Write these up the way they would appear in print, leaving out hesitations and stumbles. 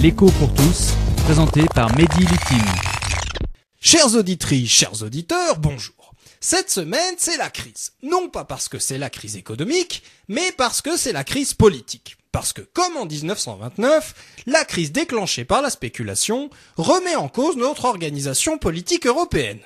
L'écho pour tous, présenté par Mehdi Littim. Chères auditrices, chers auditeurs, bonjour. Cette semaine, c'est la crise. Non pas parce que c'est la crise économique, mais parce que c'est la crise politique. Parce que, comme en 1929, la crise déclenchée par la spéculation remet en cause notre organisation politique européenne.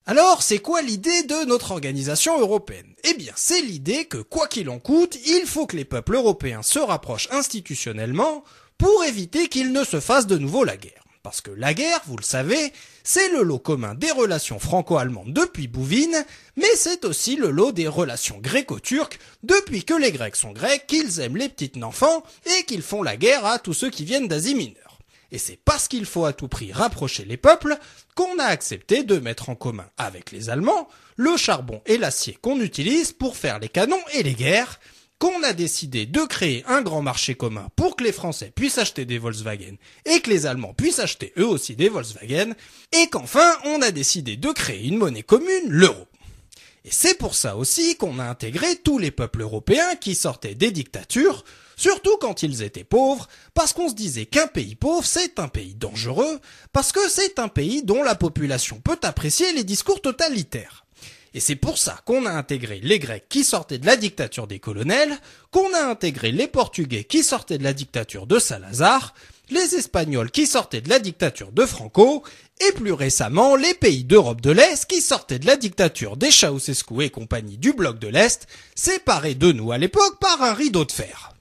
Alors, c'est quoi l'idée de notre organisation européenne ? Eh bien, c'est l'idée que, quoi qu'il en coûte, il faut que les peuples européens se rapprochent institutionnellement pour éviter qu'ils ne se fassent de nouveau la guerre. Parce que la guerre, vous le savez, c'est le lot commun des relations franco-allemandes depuis Bouvines, mais c'est aussi le lot des relations gréco-turques depuis que les Grecs sont grecs, qu'ils aiment les petites enfants et qu'ils font la guerre à tous ceux qui viennent d'Asie mineure. Et c'est parce qu'il faut à tout prix rapprocher les peuples qu'on a accepté de mettre en commun avec les Allemands le charbon et l'acier qu'on utilise pour faire les canons et les guerres, qu'on a décidé de créer un grand marché commun pour que les Français puissent acheter des Volkswagen et que les Allemands puissent acheter eux aussi des Volkswagen, et qu'enfin on a décidé de créer une monnaie commune, l'euro. Et c'est pour ça aussi qu'on a intégré tous les peuples européens qui sortaient des dictatures, surtout quand ils étaient pauvres, parce qu'on se disait qu'un pays pauvre c'est un pays dangereux, parce que c'est un pays dont la population peut apprécier les discours totalitaires. Et c'est pour ça qu'on a intégré les Grecs qui sortaient de la dictature des colonels, qu'on a intégré les Portugais qui sortaient de la dictature de Salazar, les Espagnols qui sortaient de la dictature de Franco, et plus récemment les pays d'Europe de l'Est qui sortaient de la dictature des Ceausescu et compagnie du bloc de l'Est, séparés de nous à l'époque par un rideau de fer.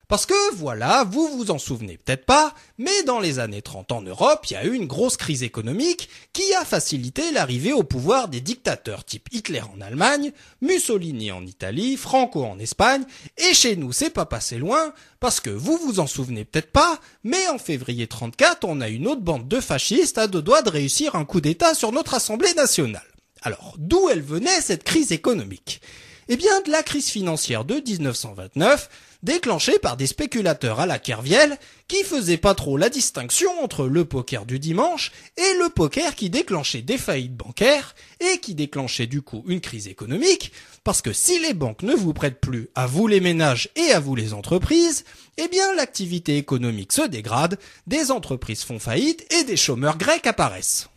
Parce que, voilà, vous vous en souvenez peut-être pas, mais dans les années 30 en Europe, il y a eu une grosse crise économique qui a facilité l'arrivée au pouvoir des dictateurs type Hitler en Allemagne, Mussolini en Italie, Franco en Espagne, et chez nous c'est pas passé loin, parce que vous vous en souvenez peut-être pas, mais en février 34, on a une autre bande de fascistes à deux doigts de réussir un coup d'État sur notre Assemblée nationale. Alors, d'où elle venait cette crise économique ? Eh bien, de la crise financière de 1929, déclenchée par des spéculateurs à la Kerviel qui faisaient pas trop la distinction entre le poker du dimanche et le poker qui déclenchait des faillites bancaires et qui déclenchait du coup une crise économique, parce que si les banques ne vous prêtent plus à vous les ménages et à vous les entreprises, eh bien l'activité économique se dégrade, des entreprises font faillite et des chômeurs grecs apparaissent.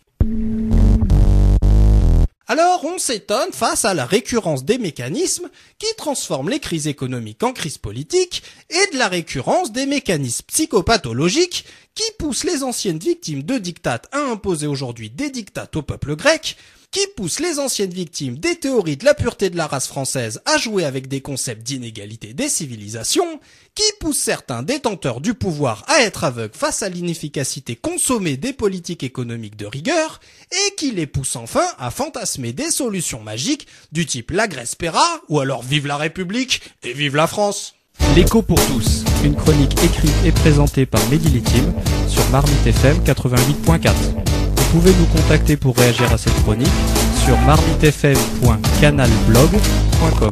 Alors on s'étonne face à la récurrence des mécanismes qui transforment les crises économiques en crises politiques et de la récurrence des mécanismes psychopathologiques qui poussent les anciennes victimes de diktats à imposer aujourd'hui des diktats au peuple grec, qui poussent les anciennes victimes des théories de la pureté de la race française à jouer avec des concepts d'inégalité des civilisations, qui poussent certains détenteurs du pouvoir à être aveugles face à l'inefficacité consommée des politiques économiques de rigueur, et qui les poussent enfin à fantasmer des solutions magiques du type la Grèce paiera, ou alors vive la République et vive la France. L'écho pour tous, une chronique écrite et présentée par Mehdi Littim sur Marmite FM 88.4. Vous pouvez nous contacter pour réagir à cette chronique sur marmitefm.canalblog.com.